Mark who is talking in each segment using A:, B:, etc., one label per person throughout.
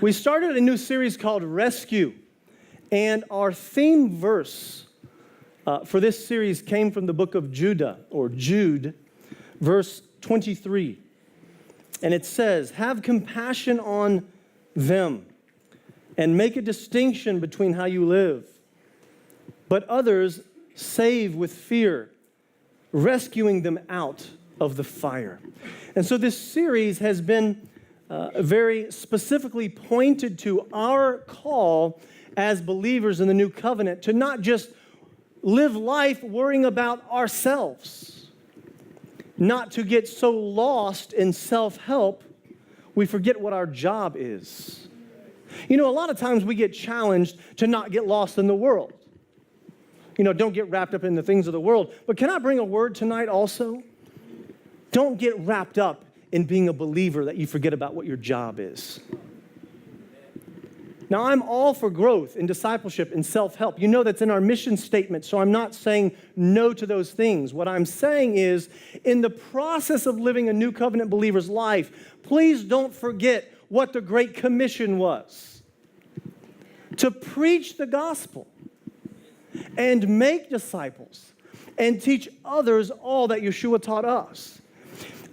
A: We started a new series called Rescue, and our theme verse for this series came from the book of Judah, or Jude, verse 23. And it says, "Have compassion on them and make a distinction between how you live, but others save with fear, rescuing them out of the fire." And so this series has been very specifically pointed to our call as believers in the new covenant to not just live life worrying about ourselves, not to get so lost in self-help we forget what our job is. You know, a lot of times we get challenged to not get lost in the world. You know, don't get wrapped up in the things of the world. But can I bring a word tonight also? Don't get wrapped up in being a believer that you forget about what your job is. Now, I'm all for growth in discipleship and self-help. You know that's in our mission statement, so I'm not saying no to those things. What I'm saying is, in the process of living a new covenant believer's life, please don't forget what the Great Commission was: to preach the gospel and make disciples and teach others all that Yeshua taught us.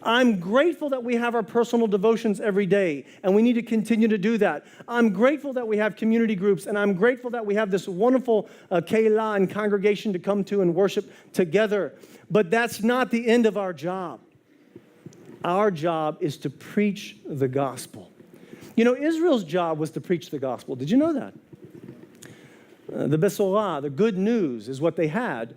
A: I'm grateful that we have our personal devotions every day, and we need to continue to do that. I'm grateful that we have community groups, and I'm grateful that we have this wonderful keilah and congregation to come to and worship together. But that's not the end of our job. Our job is to preach the gospel. You know, Israel's job was to preach the gospel. Did you know that? The Besorah, the good news, is what they had.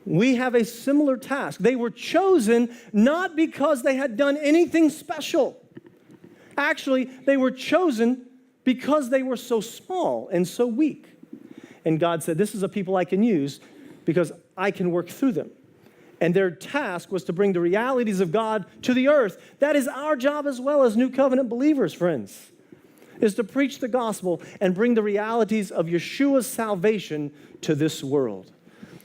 A: We have a similar task. They were chosen not because they had done anything special. Actually, they were chosen because they were so small and so weak. And God said, this is a people I can use because I can work through them. And their task was to bring the realities of God to the earth. That is our job as well as new covenant believers, friends, is to preach the gospel and bring the realities of Yeshua's salvation to this world.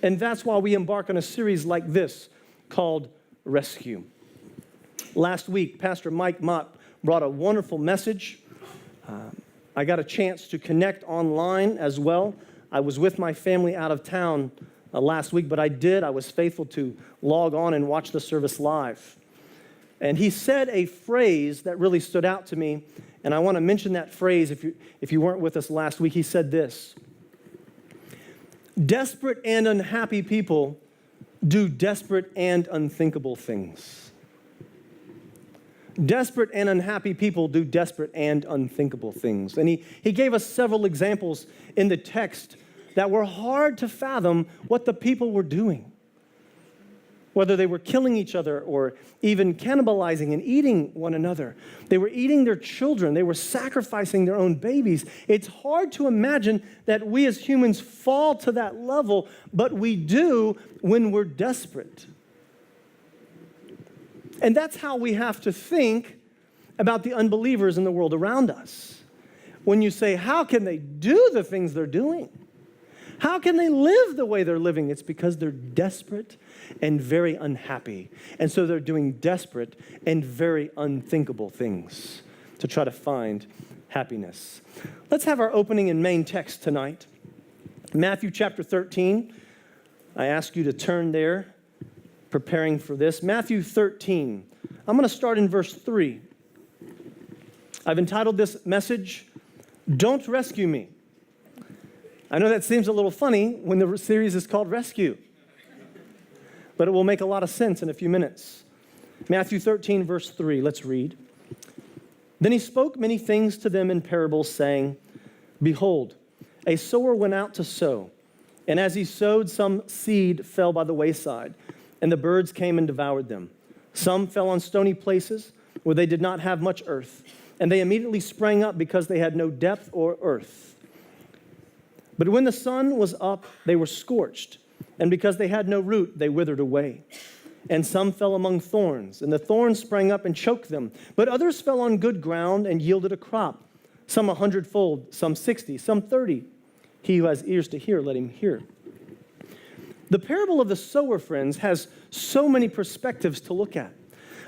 A: And that's why we embark on a series like this called Rescue. Last week, Pastor Mike Mott brought a wonderful message. I got a chance to connect online as well. I was with my family out of town last week, but I was faithful to log on and watch the service live. And he said a phrase that really stood out to me, and I want to mention that phrase if you weren't with us last week. He said this: desperate and unhappy people do desperate and unthinkable things. Desperate and unhappy people do desperate and unthinkable things. And he gave us several examples in the text that were hard to fathom what the people were doing. Whether they were killing each other or even cannibalizing and eating one another. They were eating their children. They were sacrificing their own babies. It's hard to imagine that we as humans fall to that level, but we do when we're desperate. And that's how we have to think about the unbelievers in the world around us. When you say, how can they do the things they're doing? How can they live the way they're living? It's because they're desperate and very unhappy. And so they're doing desperate and very unthinkable things to try to find happiness. Let's have our opening and main text tonight. Matthew chapter 13. I ask you to turn there, preparing for this. Matthew 13. I'm going to start in verse 3. I've entitled this message, "Don't Rescue Me." I know that seems a little funny when the series is called Rescue, but it will make a lot of sense in a few minutes. Matthew 13, verse 3, let's read. "Then he spoke many things to them in parables, saying, Behold, a sower went out to sow, and as he sowed, some seed fell by the wayside, and the birds came and devoured them. Some fell on stony places where they did not have much earth, and they immediately sprang up because they had no depth or earth. But when the sun was up, they were scorched, and because they had no root, they withered away. And some fell among thorns, and the thorns sprang up and choked them. But others fell on good ground and yielded a crop, some 100-fold, some 60, some 30. He who has ears to hear, let him hear." The parable of the sower, friends, has so many perspectives to look at.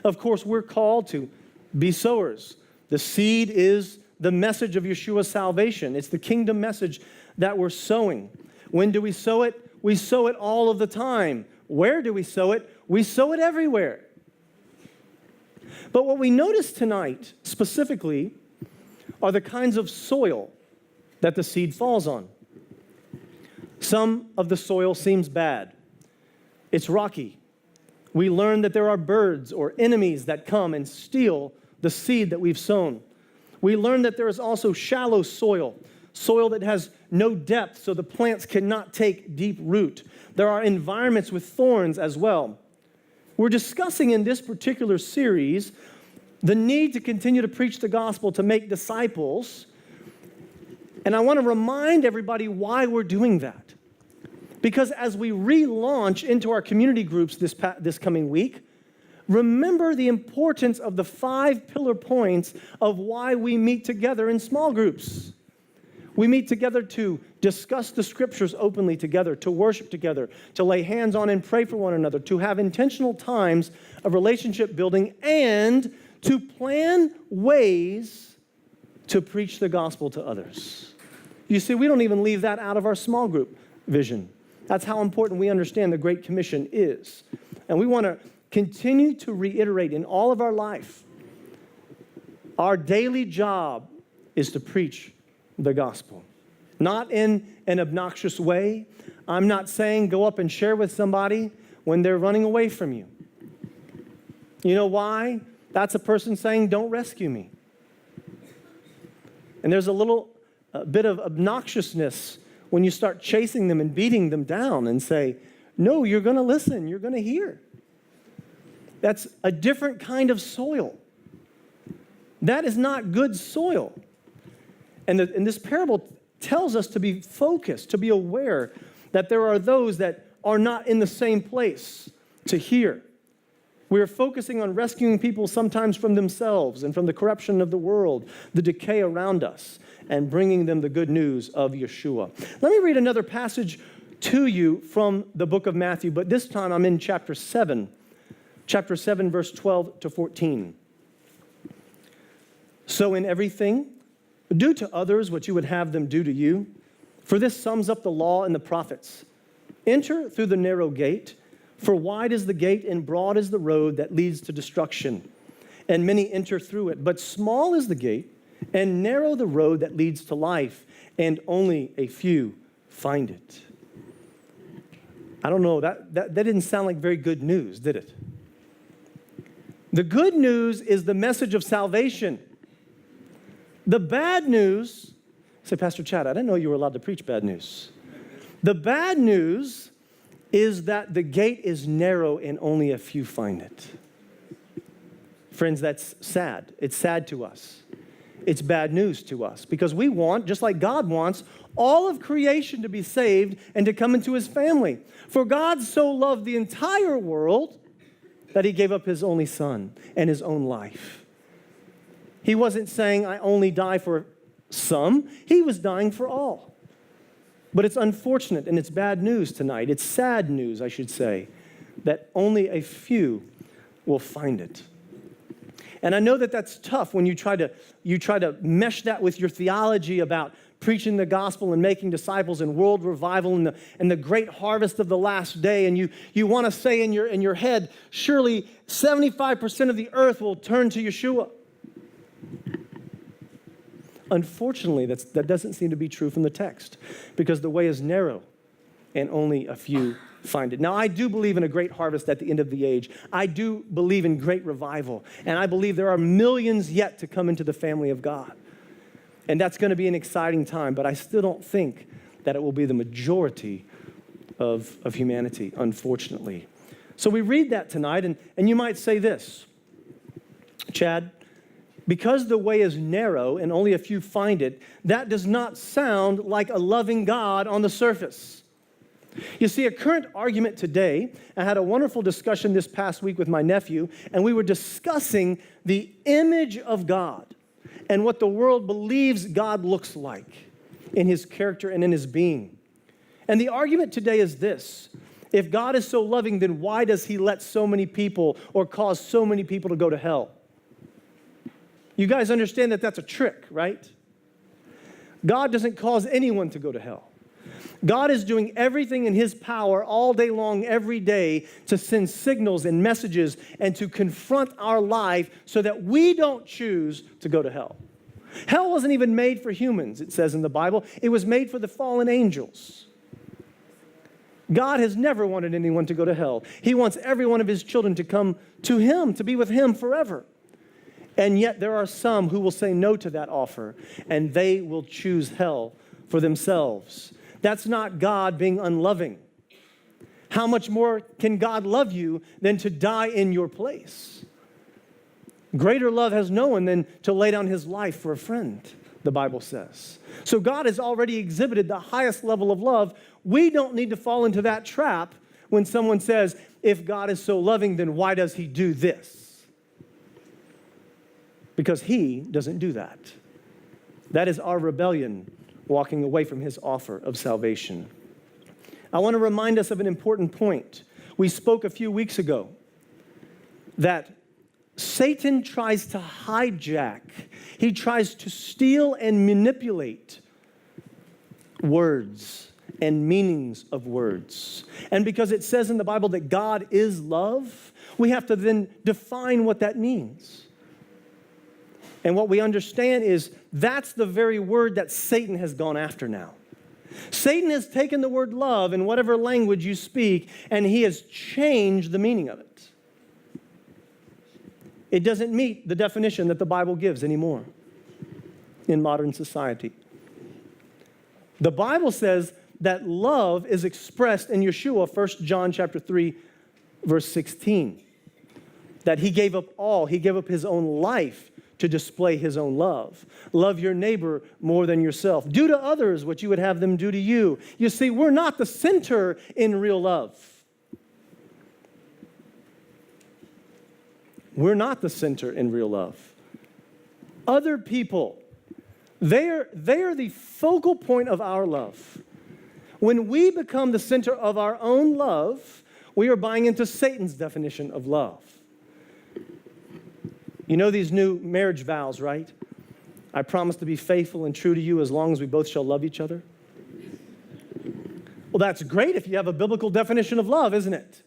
A: Of course, we're called to be sowers. The seed is the message of Yeshua's salvation. It's the kingdom message that we're sowing. When do we sow it? We sow it all of the time. Where do we sow it? We sow it everywhere. But what we notice tonight specifically are the kinds of soil that the seed falls on. Some of the soil seems bad. It's rocky. We learn that there are birds or enemies that come and steal the seed that we've sown. We learn that there is also shallow soil, soil that has no depth so the plants cannot take deep root. There are environments with thorns as well. We're discussing in this particular series the need to continue to preach the gospel, to make disciples. And I want to remind everybody why we're doing that. Because as we relaunch into our community groups this coming week, remember the importance of the 5 pillar points of why we meet together in small groups. We meet together to discuss the scriptures openly together, to worship together, to lay hands on and pray for one another, to have intentional times of relationship building, and to plan ways to preach the gospel to others. You see, we don't even leave that out of our small group vision. That's how important we understand the Great Commission is. And we want to continue to reiterate in all of our life, our daily job is to preach the gospel. Not in an obnoxious way. I'm not saying go up and share with somebody when they're running away from you. You know why? That's a person saying, don't rescue me. And there's a little bit of obnoxiousness when you start chasing them and beating them down and say, no, you're going to listen, you're going to hear. That's a different kind of soil. That is not good soil. And this parable tells us to be focused, to be aware that there are those that are not in the same place to hear. We're focusing on rescuing people sometimes from themselves and from the corruption of the world, the decay around us, and bringing them the good news of Yeshua. Let me read another passage to you from the book of Matthew, but this time I'm in chapter 7, verse 12 to 14. So in everything, do to others what you would have them do to you, for this sums up the law and the prophets. Enter through the narrow gate, for wide is the gate and broad is the road that leads to destruction, and many enter through it. But small is the gate and narrow the road that leads to life, and only a few find it. I don't know, that didn't sound like very good news, did it? The good news is the message of salvation. The bad news, say, Pastor Chad, I didn't know you were allowed to preach bad news. The bad news is that the gate is narrow and only a few find it. Friends, that's sad. It's sad to us. It's bad news to us because we want, just like God wants, all of creation to be saved and to come into his family. For God so loved the entire world that he gave up his only son and his own life. He wasn't saying, I only die for some. He was dying for all. But it's unfortunate and it's bad news tonight. It's sad news, I should say, that only a few will find it. And I know that that's tough when you try to mesh that with your theology about preaching the gospel and making disciples and world revival and the great harvest of the last day. And you want to say in your head, surely 75% of the earth will turn to Yeshua. Unfortunately, that doesn't seem to be true from the text because the way is narrow and only a few find it. Now, I do believe in a great harvest at the end of the age. I do believe in great revival. And I believe there are millions yet to come into the family of God. And that's going to be an exciting time. But I still don't think that it will be the majority of humanity, unfortunately. So we read that tonight, and you might say this, Chad, because the way is narrow and only a few find it, that does not sound like a loving God on the surface. You see, a current argument today, I had a wonderful discussion this past week with my nephew, and we were discussing the image of God and what the world believes God looks like in his character and in his being. And the argument today is this: if God is so loving, then why does he let so many people or cause so many people to go to hell? You guys understand that that's a trick, right? God doesn't cause anyone to go to hell. God is doing everything in his power all day long, every day, to send signals and messages and to confront our life so that we don't choose to go to hell. Hell wasn't even made for humans, it says in the Bible. It was made for the fallen angels. God has never wanted anyone to go to hell. He wants every one of his children to come to him, to be with him forever. And yet there are some who will say no to that offer, and they will choose hell for themselves. That's not God being unloving. How much more can God love you than to die in your place? Greater love has no one than to lay down his life for a friend, the Bible says. So God has already exhibited the highest level of love. We don't need to fall into that trap when someone says, if God is so loving, then why does he do this? Because he doesn't do that. That is our rebellion, walking away from his offer of salvation. I want to remind us of an important point. We spoke a few weeks ago that Satan tries to hijack, he tries to steal and manipulate words and meanings of words. And because it says in the Bible that God is love, we have to then define what that means. And what we understand is that's the very word that Satan has gone after now. Satan has taken the word love in whatever language you speak, and he has changed the meaning of it. It doesn't meet the definition that the Bible gives anymore in modern society. The Bible says that love is expressed in Yeshua, 1 John chapter 3, verse 16. That he gave up all, he gave up his own life to display his own love. Love your neighbor more than yourself. Do to others what you would have them do to you. You see, we're not the center in real love. We're not the center in real love. Other people, they are the focal point of our love. When we become the center of our own love, we are buying into Satan's definition of love. You know these new marriage vows, right? I promise to be faithful and true to you as long as we both shall love each other. Well, that's great if you have a biblical definition of love, isn't it?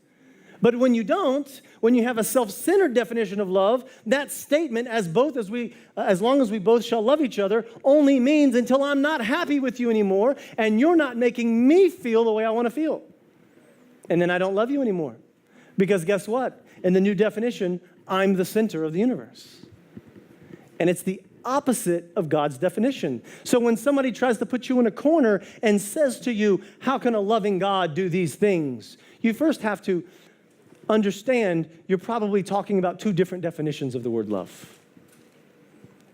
A: But when you don't, when you have a self-centered definition of love, that statement, as long as we both shall love each other, only means until I'm not happy with you anymore and you're not making me feel the way I want to feel. And then I don't love you anymore. Because guess what? In the new definition, I'm the center of the universe. And it's the opposite of God's definition. So when somebody tries to put you in a corner and says to you, how can a loving God do these things? You first have to understand you're probably talking about two different definitions of the word love.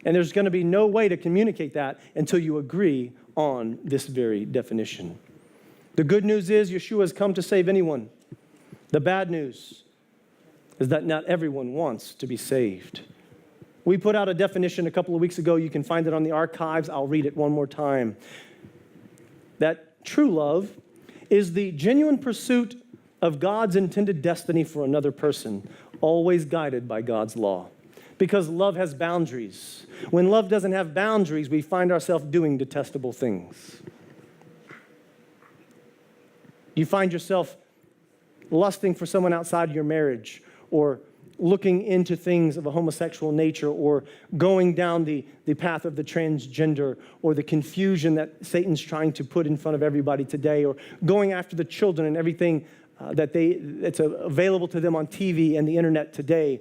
A: And there's going to be no way to communicate that until you agree on this very definition. The good news is Yeshua has come to save anyone. The bad news is that not everyone wants to be saved. We put out a definition a couple of weeks ago. You can find it on the archives. I'll read it one more time. That true love is the genuine pursuit of God's intended destiny for another person, always guided by God's law. Because love has boundaries. When love doesn't have boundaries, we find ourselves doing detestable things. You find yourself lusting for someone outside of your marriage, or looking into things of a homosexual nature, or going down the path of the transgender, or the confusion that Satan's trying to put in front of everybody today, or going after the children and everything that's available to them on TV and the internet today.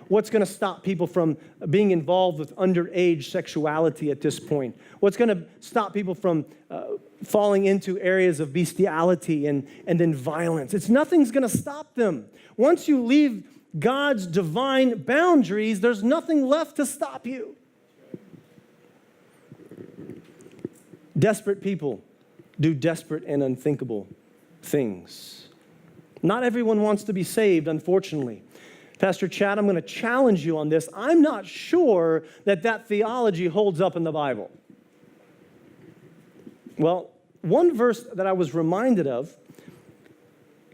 A: What's going to stop people from being involved with underage sexuality at this point? What's going to stop people from falling into areas of bestiality and then violence? Nothing's going to stop them. Once you leave God's divine boundaries, there's nothing left to stop you. Desperate people do desperate and unthinkable things. Not everyone wants to be saved, unfortunately. Pastor Chad, I'm going to challenge you on this. I'm not sure that theology holds up in the Bible. Well, one verse that I was reminded of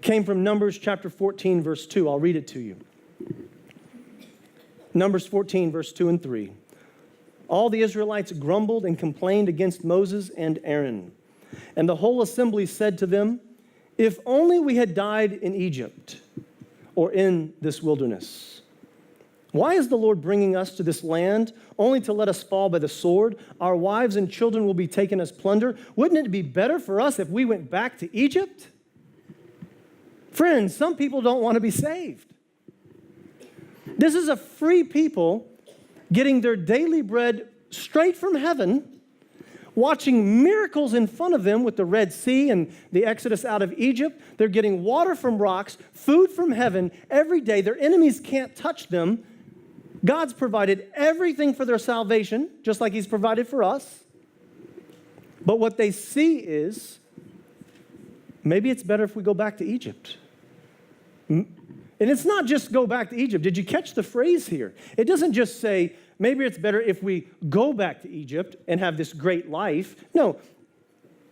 A: came from Numbers chapter 14, verse 2. I'll read it to you. Numbers 14, verse 2 and 3. All the Israelites grumbled and complained against Moses and Aaron. And the whole assembly said to them, "If only we had died in Egypt or in this wilderness. Why is the Lord bringing us to this land only to let us fall by the sword? Our wives and children will be taken as plunder. Wouldn't it be better for us if we went back to Egypt?" Friends, some people don't want to be saved. This is a free people getting their daily bread straight from heaven, watching miracles in front of them with the Red Sea and the Exodus out of Egypt. They're getting water from rocks, food from heaven every day. Their enemies can't touch them. God's provided everything for their salvation, just like He's provided for us. But what they see is, maybe it's better if we go back to Egypt. And it's not just go back to Egypt. Did you catch the phrase here? It doesn't just say, maybe it's better if we go back to Egypt and have this great life. No,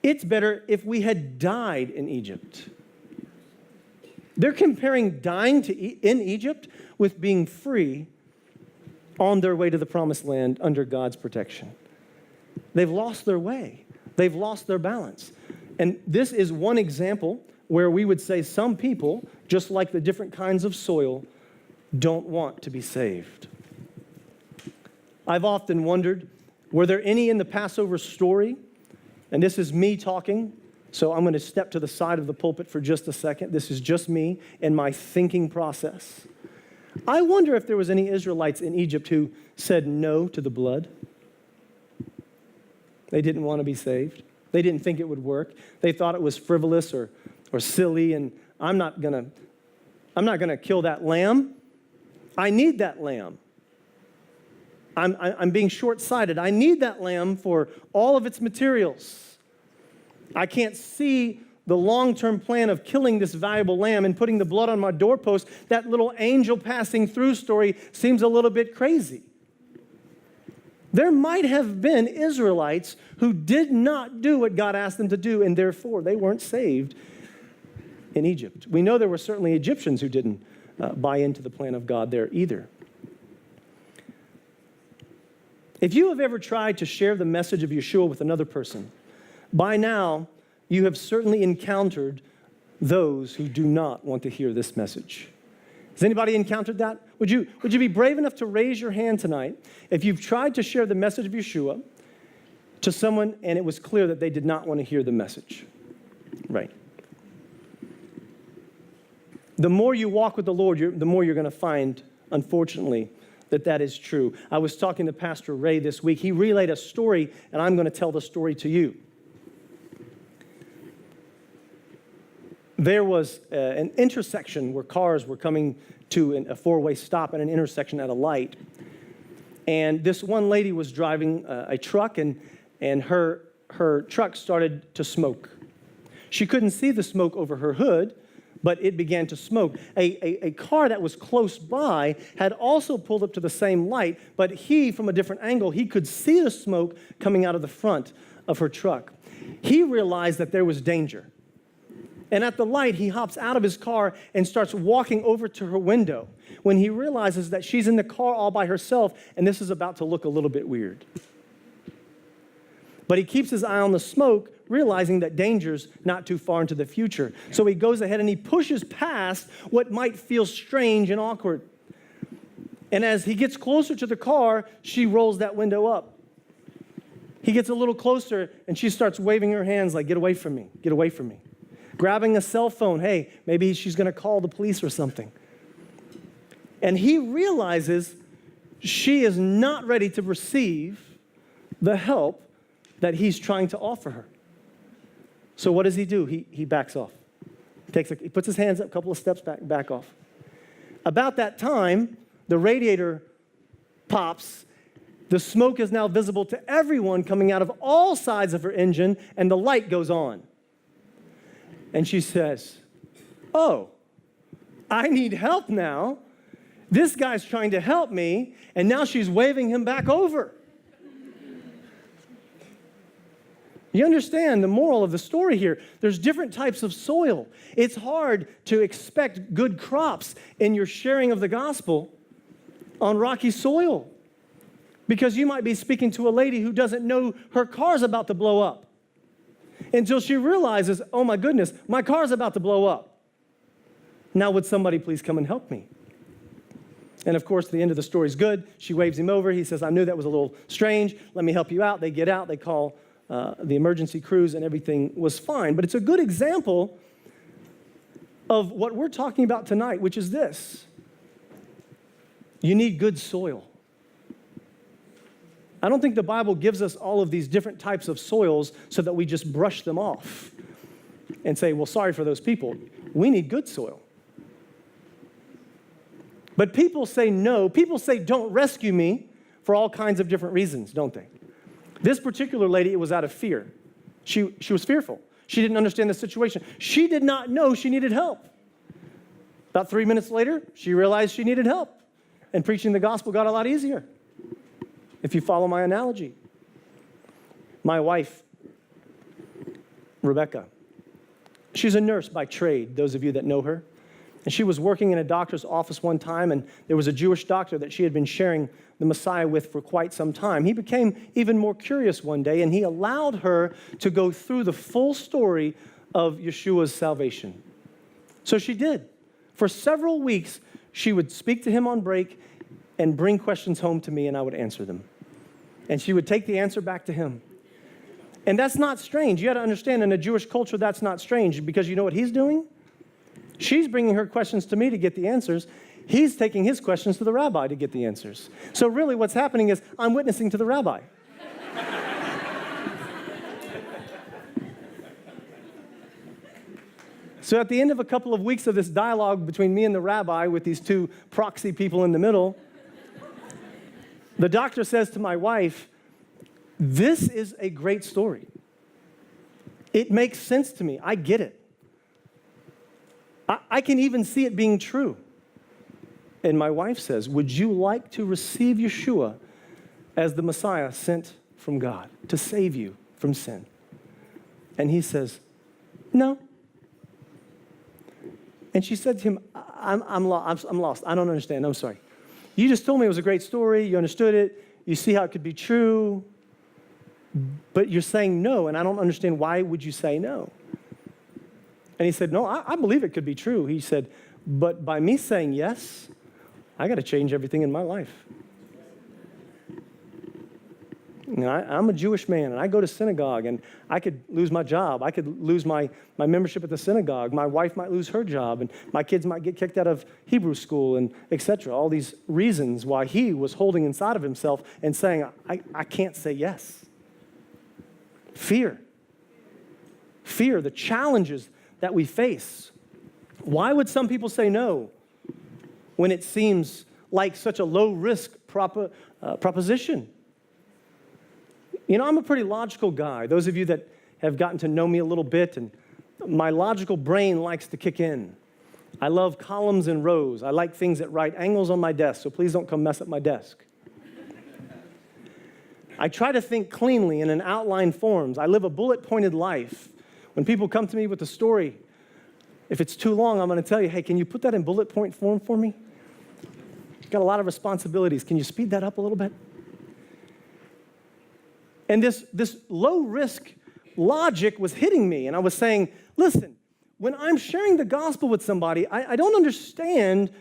A: it's better if we had died in Egypt. They're comparing dying in Egypt with being free on their way to the promised land under God's protection. They've lost their way. They've lost their balance. And this is one example where we would say some people, just like the different kinds of soil, don't want to be saved. I've often wondered, were there any in the Passover story? And this is me talking, so I'm going to step to the side of the pulpit for just a second. This is just me and my thinking process. I wonder if there was any Israelites in Egypt who said no to the blood. They didn't want to be saved. They didn't think it would work. They thought it was frivolous or silly, and I'm not gonna kill that lamb. I need that lamb. I'm being short-sighted. I need that lamb for all of its materials. I can't see the long-term plan of killing this valuable lamb and putting the blood on my doorpost. That little angel passing through story seems a little bit crazy. There might have been Israelites who did not do what God asked them to do, and therefore they weren't saved in Egypt. We know there were certainly Egyptians who didn't buy into the plan of God there either. If you have ever tried to share the message of Yeshua with another person, by now you have certainly encountered those who do not want to hear this message. Has anybody encountered that? Would you be brave enough to raise your hand tonight if you've tried to share the message of Yeshua to someone and it was clear that they did not want to hear the message? Right. The more you walk with the Lord, the more you're going to find, unfortunately, that is true. I was talking to Pastor Ray this week. He relayed a story, and I'm going to tell the story to you. There was an intersection where cars were coming to a four-way stop at an intersection at a light. And this one lady was driving a truck, and her truck started to smoke. She couldn't see the smoke over her hood, but it began to smoke. A car that was close by had also pulled up to the same light, but he, from a different angle, he could see the smoke coming out of the front of her truck. He realized that there was danger. And at the light, he hops out of his car and starts walking over to her window when he realizes that she's in the car all by herself, and this is about to look a little bit weird. But he keeps his eye on the smoke, realizing that danger's not too far into the future. So he goes ahead and he pushes past what might feel strange and awkward. And as he gets closer to the car, she rolls that window up. He gets a little closer, and she starts waving her hands like, "Get away from me, get away from me." Grabbing a cell phone, hey, maybe she's going to call the police or something. And he realizes she is not ready to receive the help that he's trying to offer her. So what does he do? He backs off. He puts his hands up, a couple of steps back off. About that time, the radiator pops. The smoke is now visible to everyone coming out of all sides of her engine, and the light goes on. And she says, "Oh, I need help now. This guy's trying to help me," and now she's waving him back over. You understand the moral of the story here. There's different types of soil. It's hard to expect good crops in your sharing of the gospel on rocky soil. Because you might be speaking to a lady who doesn't know her car's about to blow up until she realizes, oh my goodness, my car's about to blow up. Now would somebody please come and help me? And of course, the end of the story is good. She waves him over. He says, I knew that was a little strange. Let me help you out. They get out. They call the emergency crews, and everything was fine. But it's a good example of what we're talking about tonight, which is this. You need good soil. I don't think the Bible gives us all of these different types of soils so that we just brush them off and say, well, sorry for those people. We need good soil. But people say no. People say, don't rescue me for all kinds of different reasons, don't they? This particular lady, it was out of fear. She was fearful. She didn't understand the situation. She did not know she needed help. About 3 minutes later, she realized she needed help. And preaching the gospel got a lot easier, if you follow my analogy. My wife, Rebecca, she's a nurse by trade, those of you that know her. And she was working in a doctor's office one time, and there was a Jewish doctor that she had been sharing the Messiah with for quite some time. He became even more curious one day, and he allowed her to go through the full story of Yeshua's salvation. So she did. For several weeks, she would speak to him on break and bring questions home to me, and I would answer them. And she would take the answer back to him. And that's not strange. You got to understand, in a Jewish culture, that's not strange, because you know what he's doing? She's bringing her questions to me to get the answers. He's taking his questions to the rabbi to get the answers. So really what's happening is I'm witnessing to the rabbi. So at the end of a couple of weeks of this dialogue between me and the rabbi with these two proxy people in the middle, the doctor says to my wife, this is a great story. It makes sense to me. I get it. I can even see it being true. And my wife says, would you like to receive Yeshua as the Messiah sent from God to save you from sin? And he says, no. And she said to him, I'm lost. I don't understand. I'm sorry. You just told me it was a great story. You understood it. You see how it could be true. But you're saying no, and I don't understand. Why would you say no? And he said, no, I believe it could be true. He said, but by me saying yes, I got to change everything in my life. You know, I'm a Jewish man, and I go to synagogue, and I could lose my job. I could lose my membership at the synagogue. My wife might lose her job, and my kids might get kicked out of Hebrew school, and etc. All these reasons why he was holding inside of himself and saying, I can't say yes. Fear, the challenges that we face. Why would some people say no when it seems like such a low-risk proposition? You know, I'm a pretty logical guy. Those of you that have gotten to know me a little bit, and my logical brain likes to kick in. I love columns and rows. I like things at right angles on my desk, so please don't come mess up my desk. I try to think cleanly and in outline forms. I live a bullet-pointed life. When people come to me with a story, if it's too long, I'm going to tell you, hey, can you put that in bullet point form for me? Got a lot of responsibilities. Can you speed that up a little bit? And this low-risk logic was hitting me, and I was saying, listen, when I'm sharing the gospel with somebody, I don't understand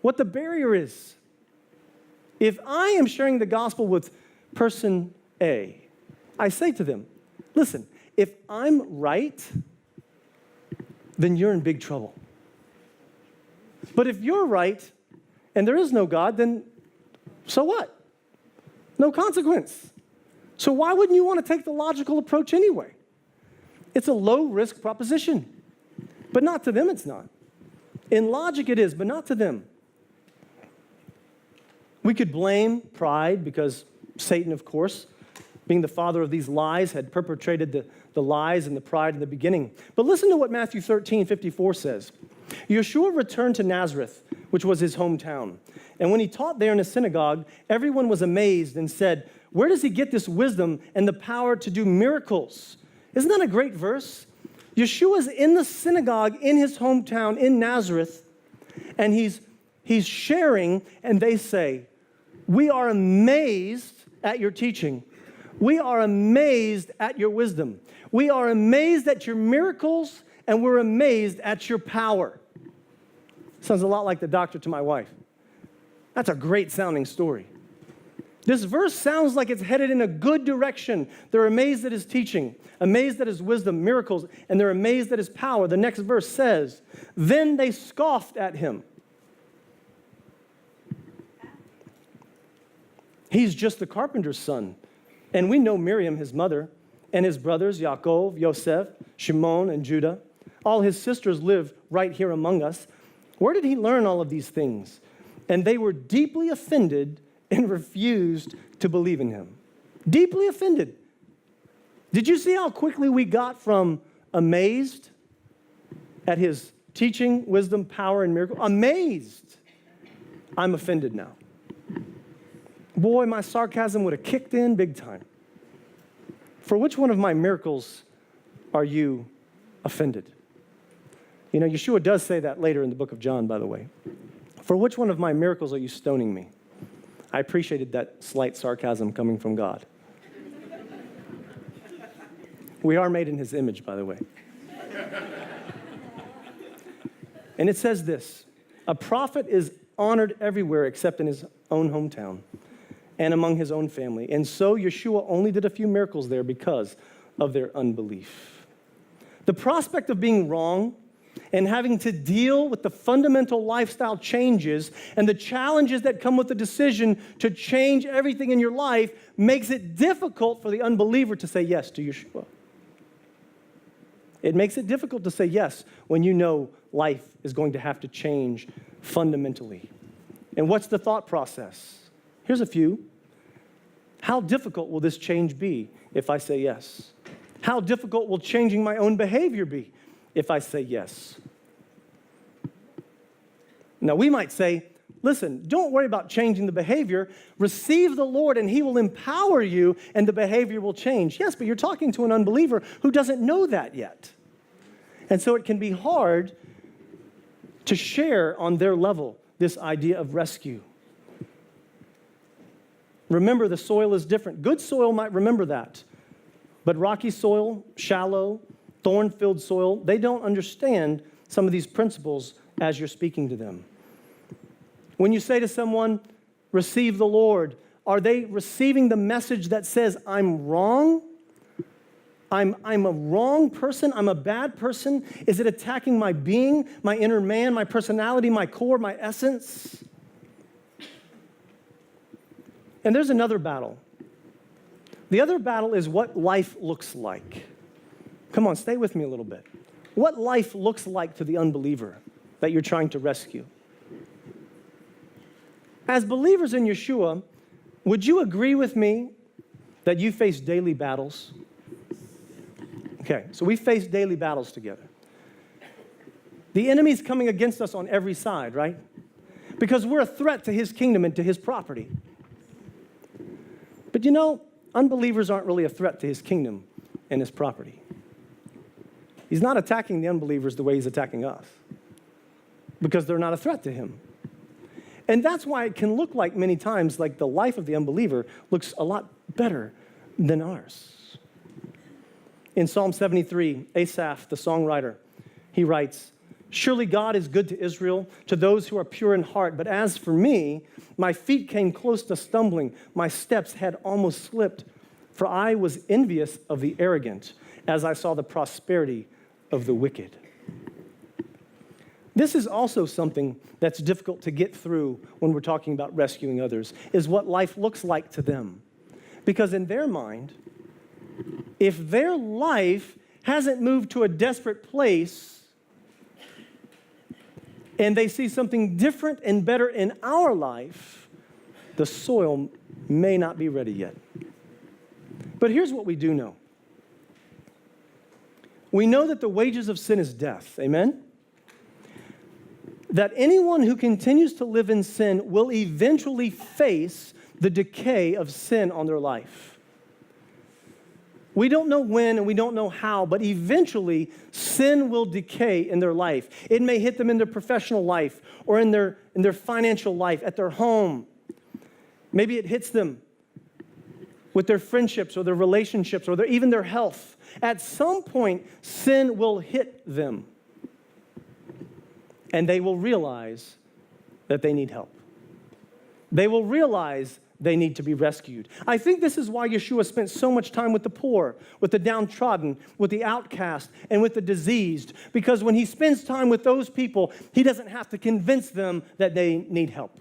A: what the barrier is. If I am sharing the gospel with person A, I say to them, listen, if I'm right, then you're in big trouble. But if you're right and there is no God, then so what? No consequence. So why wouldn't you want to take the logical approach anyway? It's a low-risk proposition. But not to them, it's not. In logic, it is, but not to them. We could blame pride because Satan, of course, being the father of these lies, had perpetrated the lies and the pride in the beginning. But listen to what Matthew 13:54 says. Yeshua returned to Nazareth, which was his hometown. And when he taught there in a synagogue, everyone was amazed and said, where does he get this wisdom and the power to do miracles? Isn't that a great verse? Yeshua's in the synagogue in his hometown in Nazareth, and he's sharing, and they say, We are amazed at your teaching. We are amazed at your wisdom. We are amazed at your miracles, and we're amazed at your power. Sounds a lot like the doctor to my wife. That's a great sounding story. This verse sounds like it's headed in a good direction. They're amazed at his teaching, amazed at his wisdom, miracles, and they're amazed at his power. The next verse says, then they scoffed at him. He's just the carpenter's son. And we know Miriam, his mother, and his brothers, Yaakov, Yosef, Shimon, and Judah. All his sisters live right here among us. Where did he learn all of these things? And they were deeply offended and refused to believe in him. Deeply offended. Did you see how quickly we got from amazed at his teaching, wisdom, power, and miracle? Amazed. I'm offended now. Boy, my sarcasm would have kicked in big time. For which one of my miracles are you offended? You know, Yeshua does say that later in the book of John, by the way. For which one of my miracles are you stoning me? I appreciated that slight sarcasm coming from God. We are made in his image, by the way. And it says this, a prophet is honored everywhere except in his own hometown and among his own family. And so Yeshua only did a few miracles there because of their unbelief. The prospect of being wrong and having to deal with the fundamental lifestyle changes and the challenges that come with the decision to change everything in your life makes it difficult for the unbeliever to say yes to Yeshua. It makes it difficult to say yes when you know life is going to have to change fundamentally. And what's the thought process? Here's a few. How difficult will this change be if I say yes? How difficult will changing my own behavior be if I say yes? Now, we might say, listen, don't worry about changing the behavior. Receive the Lord, and he will empower you, and the behavior will change. Yes, but you're talking to an unbeliever who doesn't know that yet. And so it can be hard to share on their level this idea of rescue. Remember, the soil is different. Good soil might remember that. But rocky soil, shallow, thorn-filled soil, they don't understand some of these principles as you're speaking to them. When you say to someone, receive the Lord, are they receiving the message that says, I'm wrong? I'm a wrong person? I'm a bad person? Is it attacking my being, my inner man, my personality, my core, my essence? And there's another battle. The other battle is what life looks like. Come on, stay with me a little bit. What life looks like to the unbeliever that you're trying to rescue. As believers in Yeshua, would you agree with me that you face daily battles? Okay, so we face daily battles together. The enemy's coming against us on every side, right? Because we're a threat to his kingdom and to his property. But you know, unbelievers aren't really a threat to his kingdom and his property. He's not attacking the unbelievers the way he's attacking us, because they're not a threat to him. And that's why it can look like many times like the life of the unbeliever looks a lot better than ours. In Psalm 73, Asaph, the songwriter, he writes, surely God is good to Israel, to those who are pure in heart. But as for me, my feet came close to stumbling. My steps had almost slipped. For I was envious of the arrogant as I saw the prosperity of the wicked. This is also something that's difficult to get through when we're talking about rescuing others, is what life looks like to them. Because in their mind, if their life hasn't moved to a desperate place and they see something different and better in our life, the soil may not be ready yet. But here's what we do know. We know that the wages of sin is death. Amen? That anyone who continues to live in sin will eventually face the decay of sin on their life. We don't know when and we don't know how, but eventually sin will decay in their life. It may hit them in their professional life or in their financial life, at their home. Maybe it hits them with their friendships or their relationships or even their health. At some point, sin will hit them, and they will realize that they need help. They will realize they need to be rescued. I think this is why Yeshua spent so much time with the poor, with the downtrodden, with the outcast, and with the diseased. Because when he spends time with those people, he doesn't have to convince them that they need help.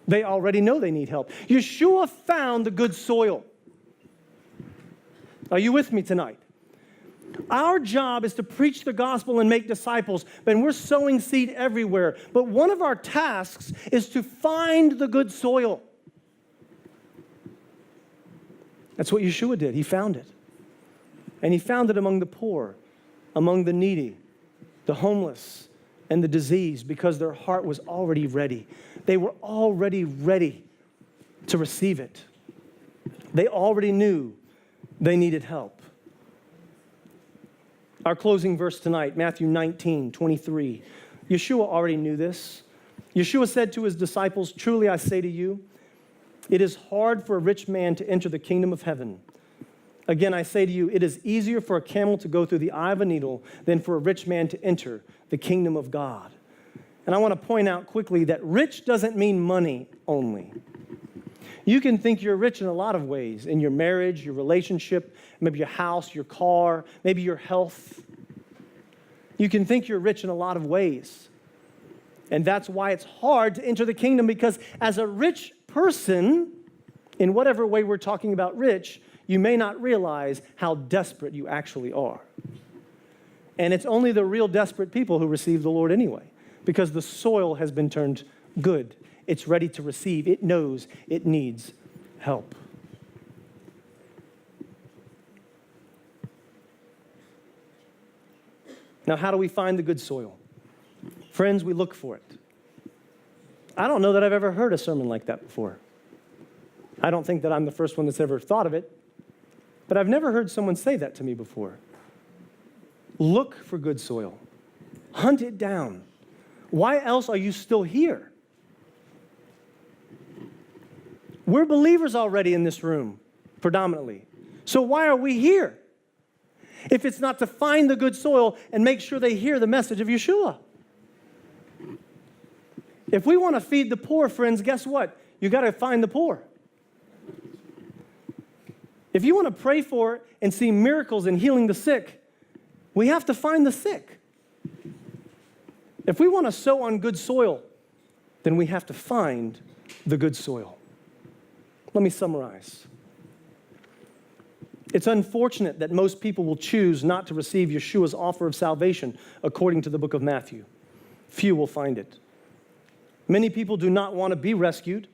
A: They already know they need help. Yeshua found the good soil. Are you with me tonight? Our job is to preach the gospel and make disciples, and we're sowing seed everywhere. But one of our tasks is to find the good soil. That's what Yeshua did. He found it. And he found it among the poor, among the needy, the homeless, and the diseased, because their heart was already ready. They were already ready to receive it. They already knew they needed help. Our closing verse tonight, Matthew 19:23. Yeshua already knew this. Yeshua said to his disciples, "Truly I say to you, it is hard for a rich man to enter the kingdom of heaven. Again, I say to you, it is easier for a camel to go through the eye of a needle than for a rich man to enter the kingdom of God." And I want to point out quickly that rich doesn't mean money only. You can think you're rich in a lot of ways, in your marriage, your relationship, maybe your house, your car, maybe your health. You can think you're rich in a lot of ways. And that's why it's hard to enter the kingdom, because as a rich person, in whatever way we're talking about rich, you may not realize how desperate you actually are. And it's only the real desperate people who receive the Lord anyway, because the soil has been turned good. It's ready to receive. It knows it needs help. Now, how do we find the good soil? Friends, we look for it. I don't know that I've ever heard a sermon like that before. I don't think that I'm the first one that's ever thought of it, but I've never heard someone say that to me before. Look for good soil. Hunt it down. Why else are you still here? We're believers already in this room, predominantly. So why are we here? If it's not to find the good soil and make sure they hear the message of Yeshua. If we want to feed the poor, friends, guess what? You got to find the poor. If you want to pray for and see miracles in healing the sick, we have to find the sick. If we want to sow on good soil, then we have to find the good soil. Let me summarize. It's unfortunate that most people will choose not to receive Yeshua's offer of salvation according to the book of Matthew. Few will find it. Many people do not want to be rescued,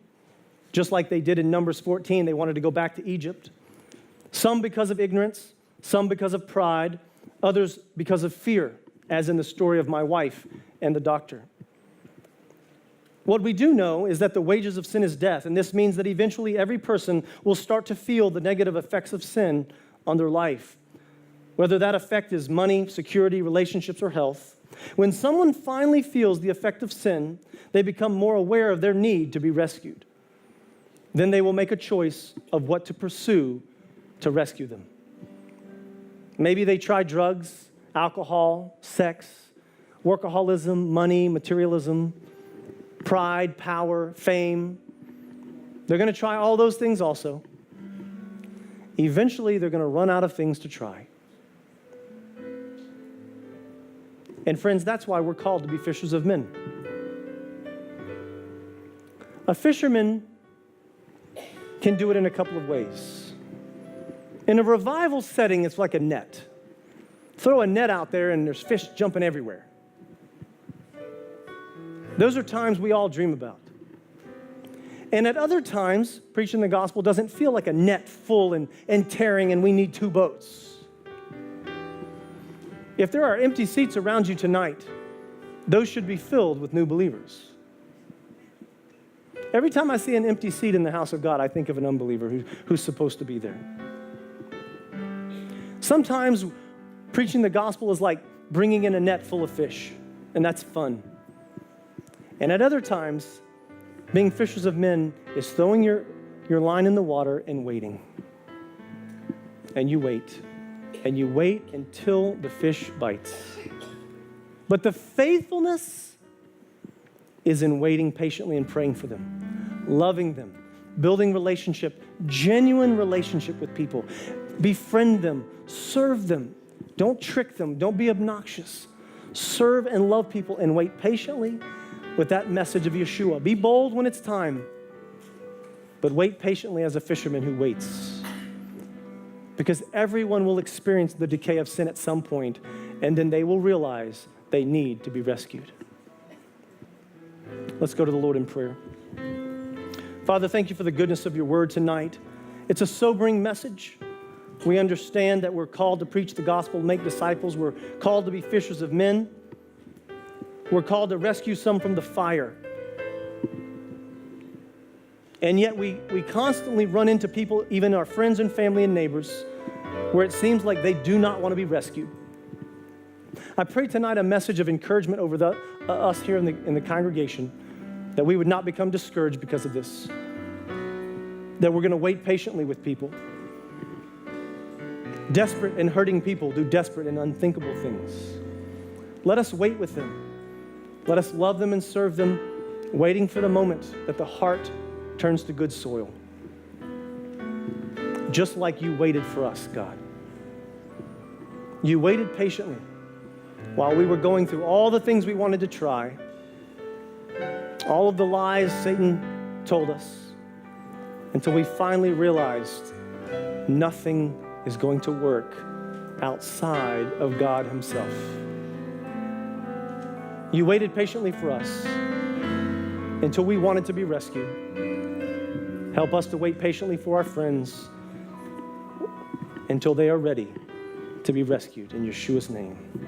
A: just like they did in Numbers 14. They wanted to go back to Egypt. Some because of ignorance, some because of pride, others because of fear, as in the story of my wife and the doctor. What we do know is that the wages of sin is death, and this means that eventually every person will start to feel the negative effects of sin on their life, whether that effect is money, security, relationships, or health. When someone finally feels the effect of sin, they become more aware of their need to be rescued. Then they will make a choice of what to pursue to rescue them. Maybe they try drugs, alcohol, sex, workaholism, money, materialism, pride, power, fame. They're going to try all those things also. Eventually, they're going to run out of things to try. And friends, that's why we're called to be fishers of men. A fisherman can do it in a couple of ways. In a revival setting, it's like a net. Throw a net out there and there's fish jumping everywhere. Those are times we all dream about. And at other times, preaching the gospel doesn't feel like a net full and tearing and we need 2 boats. If there are empty seats around you tonight, those should be filled with new believers. Every time I see an empty seat in the house of God, I think of an unbeliever who's supposed to be there. Sometimes preaching the gospel is like bringing in a net full of fish, and that's fun. And at other times, Being fishers of men is throwing your line in the water and waiting. And you wait. And you wait until the fish bites. But the faithfulness is in waiting patiently and praying for them, loving them, building relationship, genuine relationship with people. Befriend them, serve them. Don't trick them. Don't be obnoxious. Serve and love people and wait patiently with that message of Yeshua. Be bold when it's time, but wait patiently as a fisherman who waits. Because everyone will experience the decay of sin at some point, and then they will realize they need to be rescued. Let's go to the Lord in prayer. Father, thank you for the goodness of your word tonight. It's a sobering message. We understand that we're called to preach the gospel, make disciples. We're called to be fishers of men. We're called to rescue some from the fire. And yet we constantly run into people, even our friends and family and neighbors, where it seems like they do not want to be rescued. I pray tonight a message of encouragement over us here in the congregation, that we would not become discouraged because of this, that we're going to wait patiently with people. Desperate and hurting people do desperate and unthinkable things. Let us wait with them. Let us love them and serve them, waiting for the moment that the heart turns to good soil. Just like you waited for us, God. You waited patiently while we were going through all the things we wanted to try, all of the lies Satan told us, until we finally realized nothing is going to work outside of God himself. You waited patiently for us until we wanted to be rescued. Help us to wait patiently for our friends until they are ready to be rescued. In Yeshua's name.